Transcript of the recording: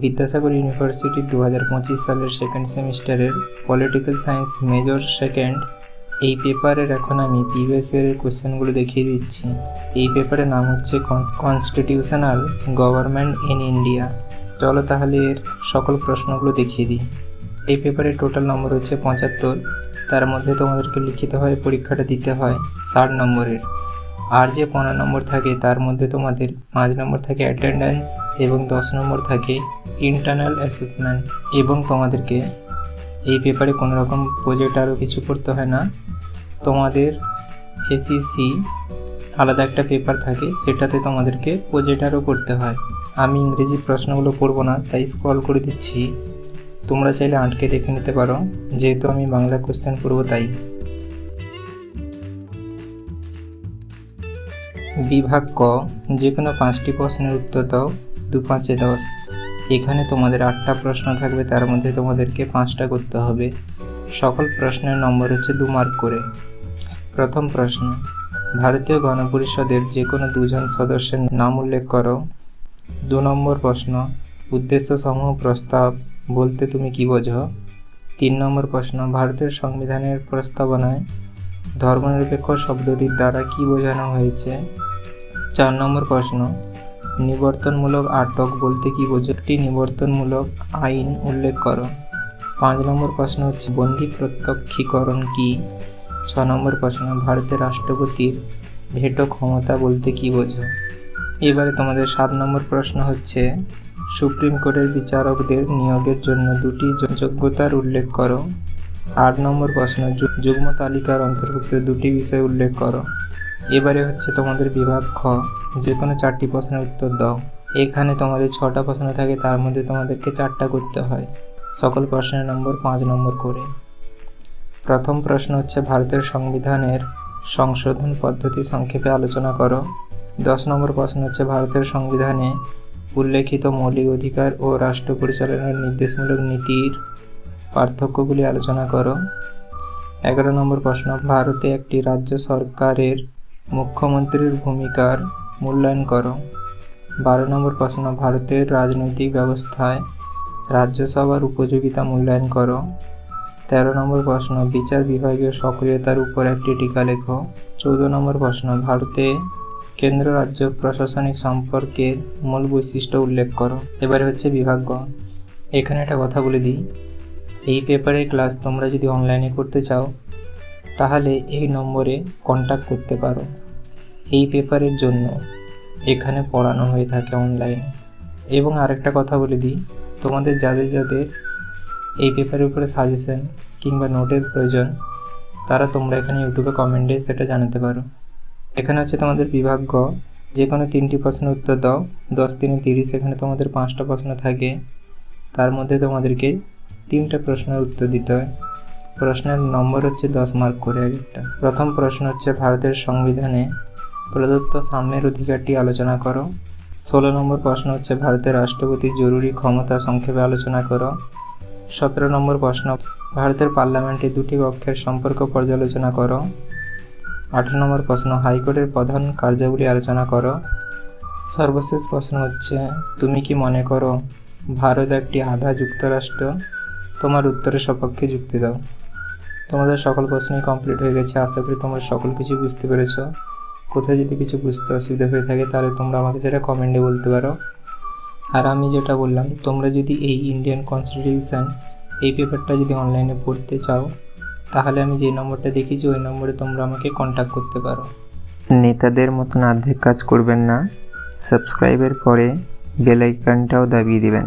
Vidyasagar university 2025 সালের second সেমিস্টারের political science major second এই পেপারের এখন আমি প্রিভিয়াস ইয়ারের কোশ্চেনগুলো দেখিয়ে দিচ্ছি। এই পেপারের নাম হচ্ছে কনস্টিটিউশনাল গভর্নমেন্ট ইন ইন্ডিয়া। চলো তাহলে এর সকল প্রশ্নগুলো দেখিয়ে দিই। এই পেপারের টোটাল নম্বর হচ্ছে 75। তার মধ্যে তোমাদেরকে লিখিত হয় পরীক্ষাটা দিতে হয় 60 নম্বরের। আর যে 15 নম্বর থাকে তার মধ্যে তোমাদের 5 নম্বর থাকে অ্যাটেন্ডেন্স এবং 10 নম্বর থাকে ইন্টারনাল অ্যাসেসমেন্ট। এবং তোমাদেরকে এই পেপারে কোনো রকম প্রজেক্ট আরও কিছু করতে হয় না। তোমাদের এসইসি আলাদা একটা পেপার থাকে, সেটাতে তোমাদেরকে প্রজেক্ট আরও করতে হয়। আমি ইংরেজি প্রশ্নগুলো করব না, তাই স্ক্রল করে দিচ্ছি। তোমরা চাইলে আটকে দেখে নিতে পারো, যেহেতু আমি বাংলা কোশ্চেন করব তাই। বিভাগ ক, যে কোনো 5টি প্রশ্নের উত্তর দাও, 2 5 10। এখানে তোমাদের 8টা প্রশ্ন থাকবে, তার মধ্যে তোমাদেরকে 5টা করতে হবে। সকল প্রশ্নের নম্বর হচ্ছে 2 মার্ক করে। প্রথম প্রশ্ন, ভারতীয় গণপরিষদের যে কোনো 2 জন সদস্যের নাম উল্লেখ করো। 2 নম্বর প্রশ্ন, উদ্দেশ্য সমূহ প্রস্তাব বলতে তুমি কি বোঝো। 3 নম্বর প্রশ্ন, ভারতের সংবিধানের প্রস্তাবনায় ধর্মনিরপেক্ষ শব্দটির দ্বারা কি বোঝানো হয়েছে। 4 নম্বর প্রশ্ন, নিবর্তনমূলক আটক বলতে কি বোঝো, একটি নিবর্তনমূলক আইন উল্লেখ করো। 5 নম্বর প্রশ্ন হচ্ছে বন্দি প্রত্যক্ষীকরণ কি। 6 নম্বর প্রশ্ন, ভারতের রাষ্ট্রপতির ভেটো ক্ষমতা বলতে কি বোঝো। এবারে তোমাদের 7 নম্বর প্রশ্ন হচ্ছে সুপ্রিম কোর্টের বিচারকদের নিয়োগের জন্য 2টি যোগ্যতার উল্লেখ করো। 8 নম্বর প্রশ্ন, যুগ্ম তালিকার অন্তর্ভুক্ত 2টি বিষয় উল্লেখ করো। এবারে হচ্ছে তোমাদের বিভাগ খ, যে কোনো 4টি প্রশ্নের উত্তর দাও। এখানে তোমাদের 6টা প্রশ্ন থাকে, তার মধ্যে তোমাদেরকে 4টা করতে হয়। সকল প্রশ্নের নম্বর 5 নম্বর করে। প্রথম প্রশ্ন হচ্ছে ভারতের সংবিধানের সংশোধন পদ্ধতি সংক্ষেপে আলোচনা করো। 10 নম্বর প্রশ্ন হচ্ছে ভারতের সংবিধানে উল্লেখিত মৌলিক অধিকার ও রাষ্ট্র পরিচালনার নির্দেশমূলক নীতির পার্থক্যগুলি আলোচনা করো। 11 নম্বর প্রশ্ন, ভারতে একটি রাজ্য সরকারের মুখ্যমন্ত্রীর ভূমিকার মূল্যায়ন করো। 12 নম্বর প্রশ্ন, ভারতের রাজনৈতিক ব্যবস্থায় রাজ্যসভার উপযোগিতা মূল্যায়ন করো। 13 নম্বর প্রশ্ন, বিচার বিভাগীয় সক্রিয়তার উপর একটি টিকা লেখো। 14 নম্বর প্রশ্ন, ভারতে কেন্দ্র রাজ্য প্রশাসনিক সম্পর্কের মূল বৈশিষ্ট্য উল্লেখ করো। এবারে হচ্ছে বিভাগ গ। এখানে একটা কথা বলে দিই, এই পেপারের ক্লাস তোমরা যদি অনলাইনে করতে চাও তাহলে এই নম্বরে কন্ট্যাক্ট করতে পারো। এই পেপারের জন্য এখানে পড়ানো হয়ে থাকে অনলাইনে। এবং আরেকটা কথা বলে দিই, তোমাদের যাদের যাদের এই পেপারের উপরে সাজেশন কিংবা নোটের প্রয়োজন, তারা তোমরা এখানে ইউটিউবে কমেন্টে সেটা জানাতে পারো। এখানে হচ্ছে তোমাদের বিভাগ গ, যে কোনো 3টি প্রশ্নের উত্তর দাও। 10 3 30, এখানে তোমাদের 5টা প্রশ্ন থাকে, তার মধ্যে তোমাদেরকে 3টা প্রশ্নের উত্তর দিতে হয়। প্রশ্নের নম্বর হচ্ছে 10 মার্ক করে একটা। প্রথম প্রশ্ন হচ্ছে ভারতের সংবিধানে প্রদত্ত সাম্যের অধিকারটি আলোচনা করো। 16 নম্বর প্রশ্ন হচ্ছে ভারতের রাষ্ট্রপতির জরুরি ক্ষমতা সংক্ষেপে আলোচনা করো। 17 নম্বর প্রশ্ন, ভারতের পার্লামেন্টে 2টি কক্ষের সম্পর্ক পর্যালোচনা করো। 18 নম্বর প্রশ্ন, হাইকোর্টের প্রধান কার্যাবলী আলোচনা করো। সর্বশেষ প্রশ্ন হচ্ছে তুমি কি মনে করো ভারত একটি আধা যুক্তরাষ্ট্র। তোমার উত্তরের সপক্ষে যুক্তি দাও। তোমাদের সকল প্রশ্নই কমপ্লিট হয়ে গেছে। আশা করি তোমরা সকল কিছু বুঝতে পেরেছো। কোথায় যদি কিছু বুঝতে অসুবিধা হয়ে থাকে তাহলে তোমরা আমাকে সেটা কমেন্টে বলতে পারো। আর আমি যেটা বললাম, তোমরা যদি এই ইন্ডিয়ান কনস্টিটিউশন এই পেপারটা যদি অনলাইনে পড়তে চাও তাহলে আমি যে নম্বরটা দেখিয়েছি ওই নম্বরে তোমরা আমাকে কন্ট্যাক্ট করতে পারো। নেতাদের মতন অর্ধেক কাজ করবেন না, সাবস্ক্রাইবের পরে বেল আইকনটাও দাবিয়ে দিবেন।